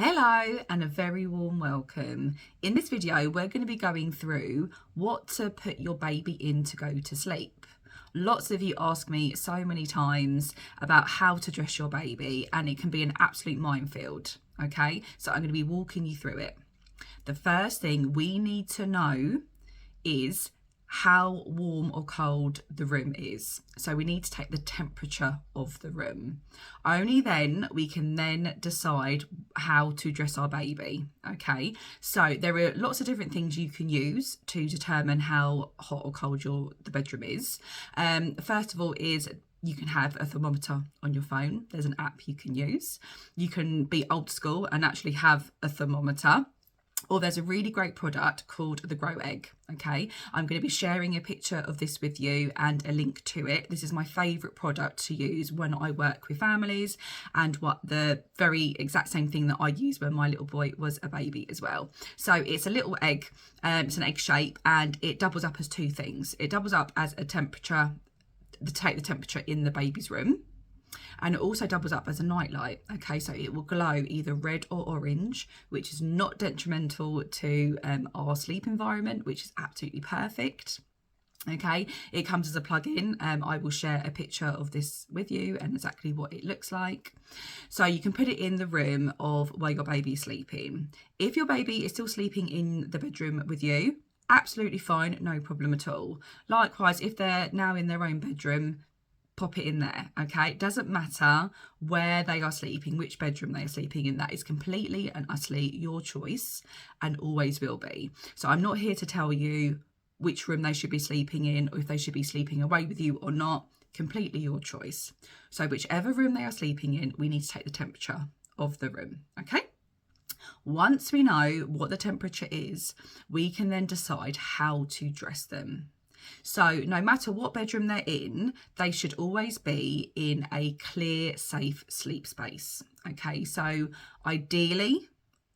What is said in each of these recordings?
Hello and a very warm welcome. In this video, we're going to be going through what to put your baby in to go to sleep. Lots of you ask me so many times about how to dress your baby, and it can be an absolute minefield. Okay, so I'm going to be walking you through it. The first thing we need to know is how warm or cold the room is. So we need to take the temperature of the room. Only then we can then decide how to dress our baby. Okay, so there are lots of different things you can use to determine how hot or cold the bedroom is. First of all is you can have a thermometer on your phone. There's an app you can use. You can be old school and actually have a thermometer. Or there's a really great product called the Grow Egg. Okay, I'm going to be sharing a picture of this with you and a link to it. This is my favourite product to use when I work with families, and what the very exact same thing that I used when my little boy was a baby as well. So it's a little egg, it's an egg shape, and it doubles up as two things. It doubles up as a temperature, to take the temperature in the baby's room. And it also doubles up as a nightlight. Okay, so it will glow either red or orange, which is not detrimental to our sleep environment, which is absolutely perfect. Okay, it comes as a plug-in. I will share a picture of this with you and exactly what it looks like. So you can put it in the room of where your baby is sleeping. If your baby is still sleeping in the bedroom with you, absolutely fine, no problem at all. Likewise, if they're now in their own bedroom, pop it in there. Okay, it doesn't matter where they are sleeping, which bedroom they are sleeping in. That is completely and utterly your choice and always will be. So I'm not here to tell you which room they should be sleeping in, or if they should be sleeping away with you or not. Completely your choice. So whichever room they are sleeping in, we need to take the temperature of the room. Okay, once we know what the temperature is, we can then decide how to dress them. So no matter what bedroom they're in, they should always be in a clear, safe sleep space. Okay, so ideally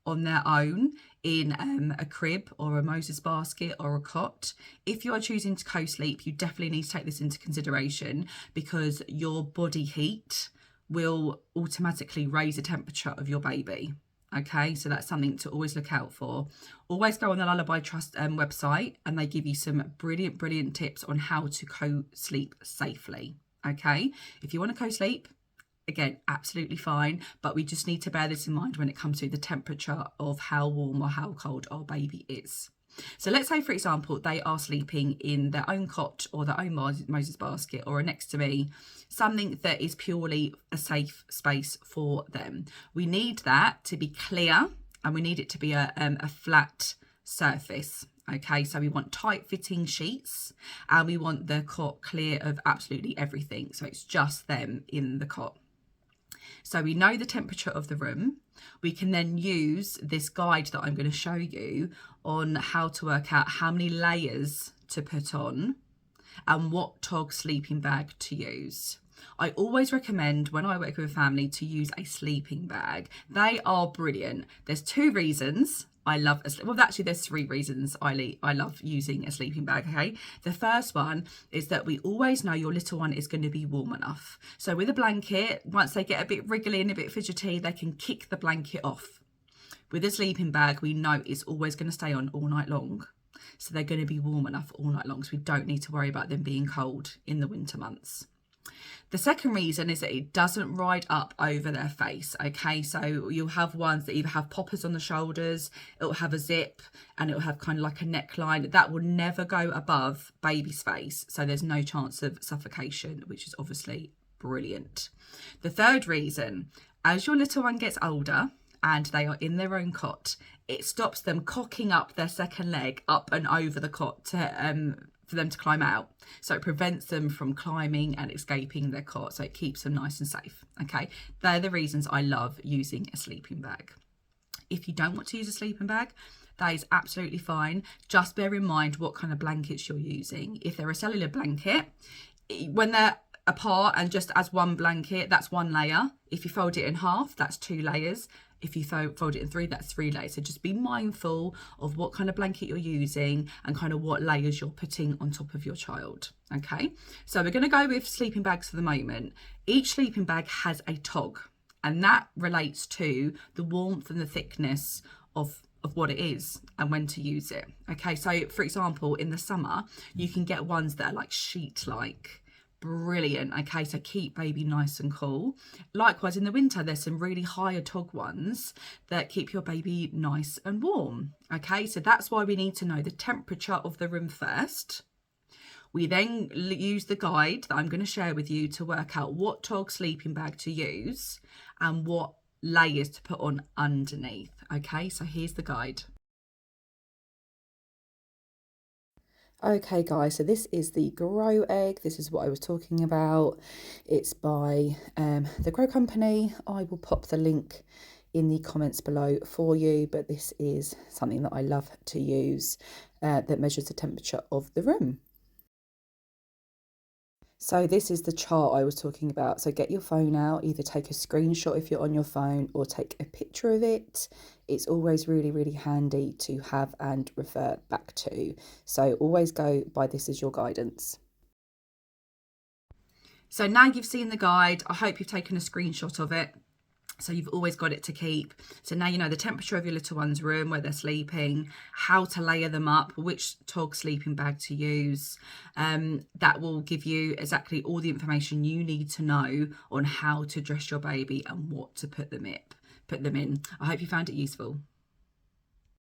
on their own in a crib or a Moses basket or a cot. If you are choosing to co-sleep, you definitely need to take this into consideration, because your body heat will automatically raise the temperature of your baby. Okay, so that's something to always look out for. Always go on the Lullaby Trust website, and they give you some brilliant tips on how to co-sleep safely. Okay, if you want to co-sleep, again, absolutely fine, but we just need to bear this in mind when it comes to the temperature of how warm or how cold our baby is. So let's say, for example, they are sleeping in their own cot or their own Moses basket or next to me, something that is purely a safe space for them. We need that to be clear, and we need it to be a flat surface. Okay, so we want tight fitting sheets, and we want the cot clear of absolutely everything. So it's just them in the cot. So we know the temperature of the room. We can then use this guide that I'm going to show you on how to work out how many layers to put on and what TOG sleeping bag to use. I always recommend, when I work with a family, to use a sleeping bag. They are brilliant. There's two reasons I love there's three reasons I love using a sleeping bag. Okay, the first one is that we always know your little one is going to be warm enough. So with a blanket, once they get a bit wriggly and a bit fidgety, they can kick the blanket off. With a sleeping bag, we know it's always going to stay on all night long, so they're going to be warm enough all night long, so we don't need to worry about them being cold in the winter months. The second reason is that it doesn't ride up over their face. Okay, so you'll have ones that either have poppers on the shoulders, it'll have a zip, and it'll have kind of like a neckline. That will never go above baby's face, so there's no chance of suffocation, which is obviously brilliant. The third reason, as your little one gets older and they are in their own cot, it stops them cocking up their second leg up and over the cot for them to climb out. So it prevents them from climbing and escaping their cot, so it keeps them nice and safe. Okay, they're the reasons I love using a sleeping bag. If you don't want to use a sleeping bag, that is absolutely fine. Just bear in mind what kind of blankets you're using. If they're a cellular blanket, when they're apart and just as one blanket, that's one layer. If you fold it in half, that's two layers. If you fold it in three, that's three layers. So just be mindful of what kind of blanket you're using and kind of what layers you're putting on top of your child. Okay, so we're going to go with sleeping bags for the moment. Each sleeping bag has a TOG, and that relates to the warmth and the thickness of what it is and when to use it. Okay, so for example, in the summer, you can get ones that are like sheet-like. Brilliant. Okay, so keep baby nice and cool. Likewise, in the winter, there's some really higher tog ones that keep your baby nice and warm. Okay, so that's why we need to know the temperature of the room first. We then use the guide that I'm going to share with you to work out what tog sleeping bag to use and what layers to put on underneath. Okay, so here's the guide. Okay guys, so this is the Grow Egg. This is what I was talking about. It's by the Grow Company. I will pop the link in the comments below for you, but this is something that I love to use that measures the temperature of the room. So this is the chart I was talking about. So get your phone out, either take a screenshot if you're on your phone or take a picture of it. It's always really, really handy to have and refer back to. So always go by this as your guidance. So now you've seen the guide, I hope you've taken a screenshot of it. So you've always got it to keep. So now you know the temperature of your little one's room, where they're sleeping, how to layer them up, which tog sleeping bag to use. That will give you exactly all the information you need to know on how to dress your baby and what to put them in. I hope you found it useful.